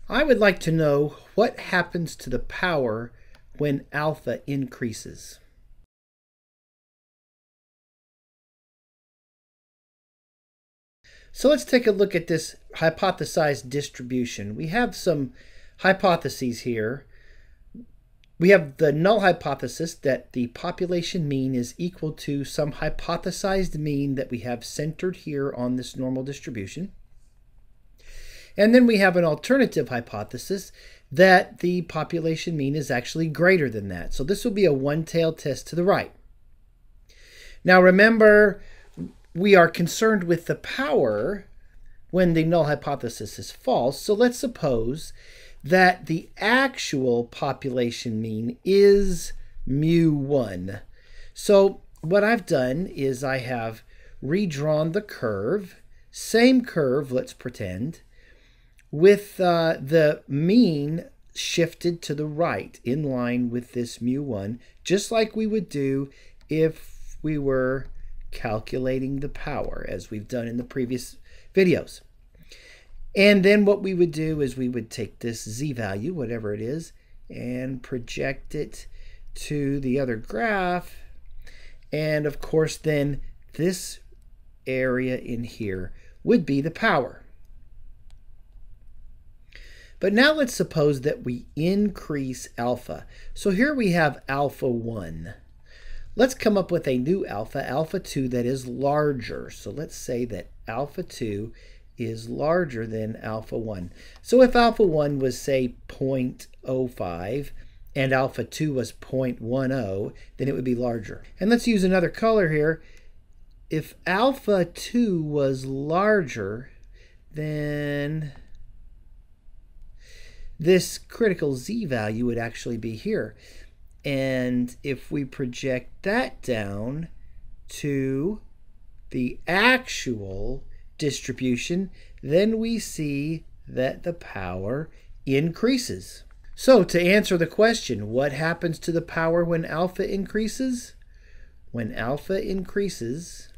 I would like to know what happens to the power when alpha increases. So let's take a look at this hypothesized distribution. We have some hypotheses here. We have the null hypothesis that the population mean is equal to some hypothesized mean that we have centered here on this normal distribution. And then we have an alternative hypothesis that the population mean is actually greater than that. So this will be a one-tailed test to the right. Now remember, we are concerned with the power when the null hypothesis is false. So let's suppose that the actual population mean is mu1. So what I've done is I have redrawn the curve, same curve, let's pretend, with the mean shifted to the right in line with this mu1, just like we would do if we were calculating the power, as we've done in the previous videos. And then what we would do is we would take this z value, whatever it is, and project it to the other graph. And of course, then this area in here would be the power. But now let's suppose that we increase alpha. So here we have alpha 1. Let's come up with a new alpha, alpha 2, that is larger. So let's say that alpha 2 is larger than alpha 1. So if alpha 1 was, say, 0.05 and alpha 2 was 0.10, then it would be larger. And let's use another color here. If alpha 2 was larger, then this critical z value would actually be here. And if we project that down to the actual distribution, then we see that the power increases. So to answer the question, what happens to the power when alpha increases? When alpha increases,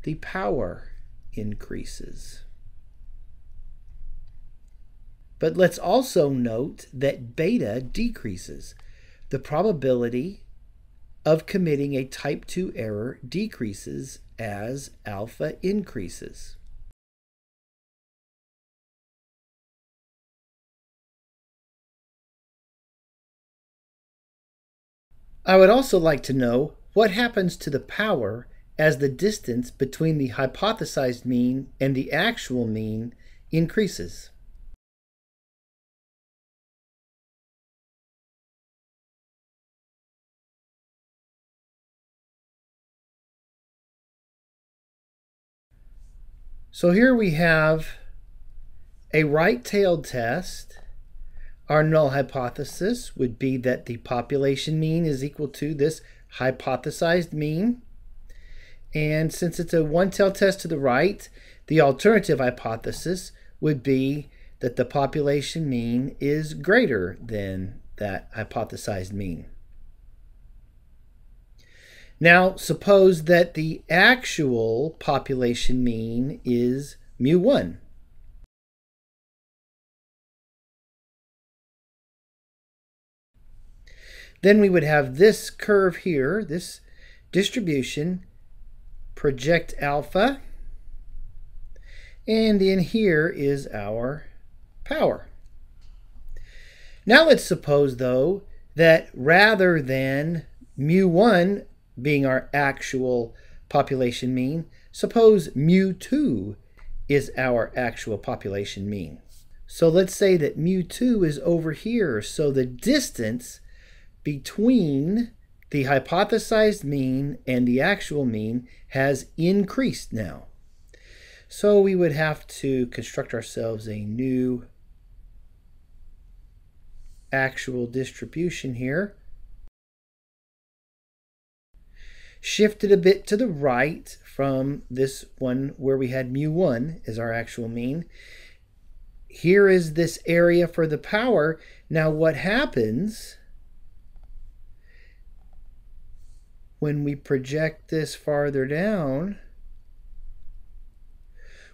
the power increases. But let's also note that beta decreases. The probability of committing a type 2 error decreases as alpha increases. I would also like to know what happens to the power as the distance between the hypothesized mean and the actual mean increases. So here we have a right-tailed test. Our null hypothesis would be that the population mean is equal to this hypothesized mean. And since it's a one-tailed test to the right, the alternative hypothesis would be that the population mean is greater than that hypothesized mean. Now, suppose that the actual population mean is mu1. Then we would have this curve here, this distribution, project alpha, and in here is our power. Now let's suppose, though, that rather than mu1 being our actual population mean, suppose mu2 is our actual population mean. So let's say that mu2 is over here, so the distance between the hypothesized mean and the actual mean has increased now. So we would have to construct ourselves a new actual distribution here. Shift it a bit to the right from this one where we had mu1 as our actual mean. Here is this area for the power. Now what happens when we project this farther down?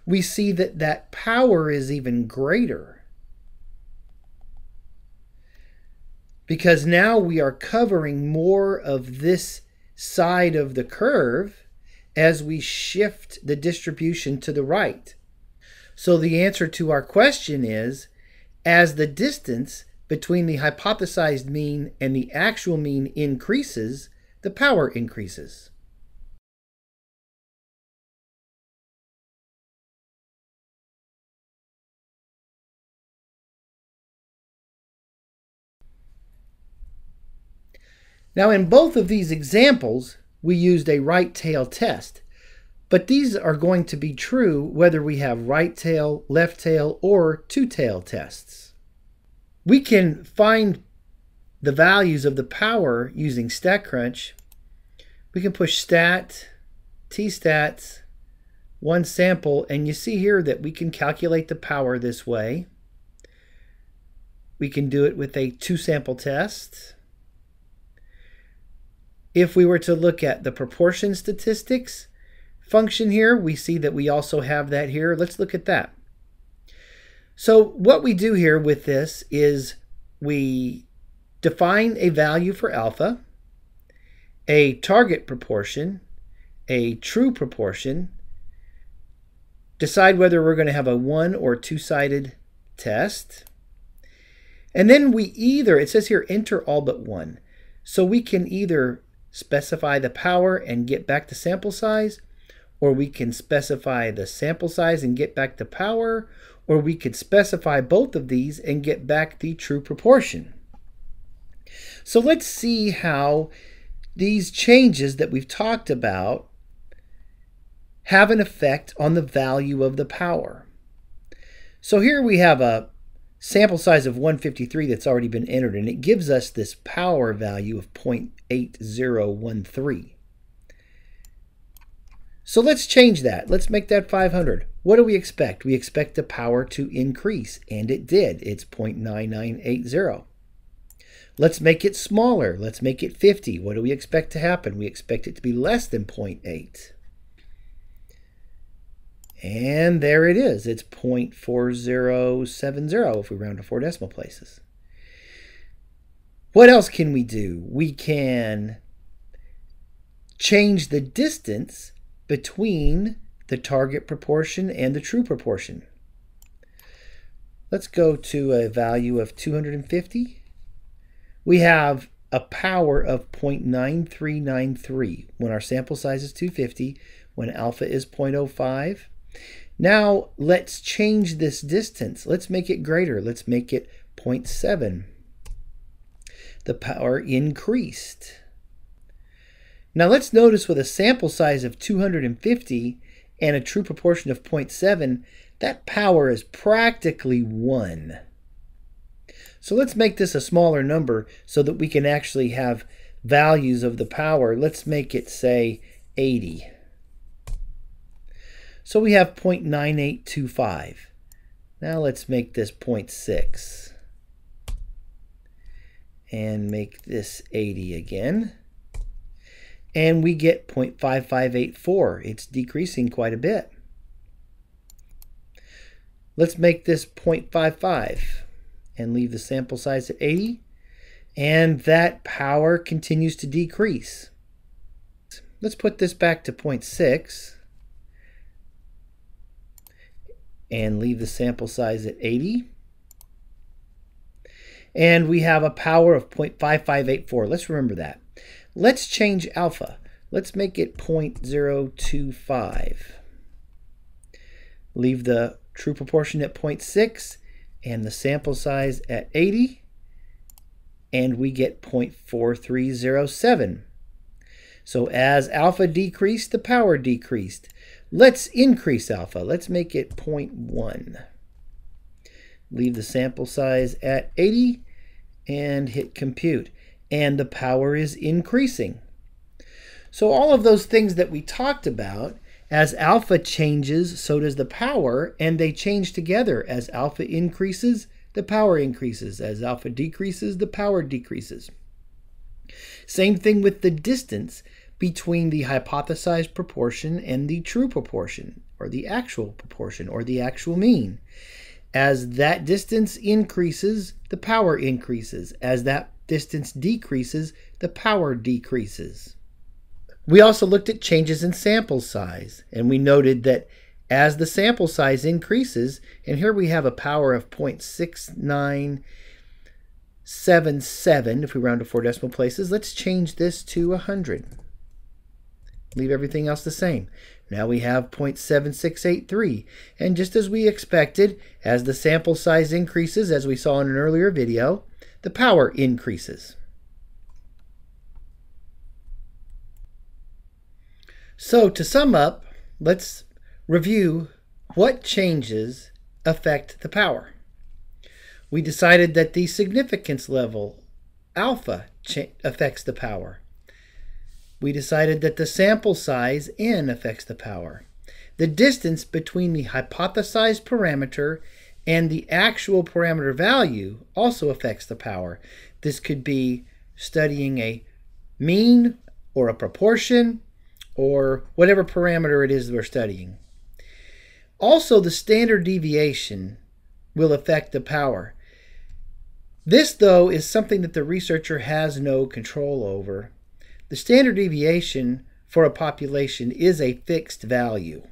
We see that that power is even greater. because now we are covering more of this side of the curve as we shift the distribution to the right. So the answer to our question is, as the distance between the hypothesized mean and the actual mean increases, the power increases. Now, in both of these examples, we used a right tail test, but these are going to be true whether we have right tail, left tail, or two-tail tests. We can find the values of the power using StatCrunch. We can push stat, tstats, one sample, and you see here that we can calculate the power this way. We can do it with a two-sample test. If we were to look at the proportion statistics function here, we see that we also have that here. Let's look at that. So what we do here with this is we define a value for alpha, a target proportion, a true proportion, decide whether we're going to have a one or two-sided test, and then we either, it says here, enter all but one. So we can either specify the power and get back the sample size, or we can specify the sample size and get back the power, or we could specify both of these and get back the true proportion. So let's see how these changes that we've talked about have an effect on the value of the power. So here we have a sample size of 153 that's already been entered, and it gives us this power value of 0.8013. So let's change that. Let's make that 500. What do we expect? We expect the power to increase, and it did. It's 0.9980. Let's make it smaller. Let's make it 50. What do we expect to happen? We expect it to be less than 0.8. And there it is. It's 0.4070 if we round to 4 decimal places. What else can we do? We can change the distance between the target proportion and the true proportion. Let's go to a value of 250. We have a power of 0.9393 when our sample size is 250, when alpha is 0.05. Now let's change this distance. Let's make it greater. Let's make it 0.7. The power increased. Now let's notice with a sample size of 250 and a true proportion of 0.7, that power is practically 1. So let's make this a smaller number so that we can actually have values of the power. Let's make it, say, 80. So we have 0.9825. Now let's make this 0.6. And make this 80 again. And we get 0.5584. It's decreasing quite a bit. Let's make this 0.55 and leave the sample size at 80. And that power continues to decrease. Let's put this back to 0.6 and leave the sample size at 80. And we have a power of 0.5584. Let's remember that. Let's change alpha. Let's make it 0.025. Leave the true proportion at 0.6 and the sample size at 80. And we get 0.4307. So as alpha decreased, the power decreased. Let's increase alpha. Let's make it 0.1. Leave the sample size at 80 and hit compute. And the power is increasing. So all of those things that we talked about, as alpha changes, so does the power, and they change together. As alpha increases, the power increases. As alpha decreases, the power decreases. Same thing with the distance between the hypothesized proportion and the true proportion, or the actual proportion, or the actual mean. As that distance increases, the power increases. As that distance decreases, the power decreases. We also looked at changes in sample size, and we noted that as the sample size increases, and here we have a power of 0.6977 if we round to 4 decimal places. Let's change this to 100. Leave everything else the same. Now we have 0.7683, and just as we expected, as the sample size increases, as we saw in an earlier video, the power increases. So to sum up, let's review what changes affect the power. We decided that the significance level, alpha, affects the power. We decided that the sample size, n, affects the power. The distance between the hypothesized parameter and the actual parameter value also affects the power. This could be studying a mean or a proportion or whatever parameter it is we're studying. Also, the standard deviation will affect the power. This, though, is something that the researcher has no control over. The standard deviation for a population is a fixed value.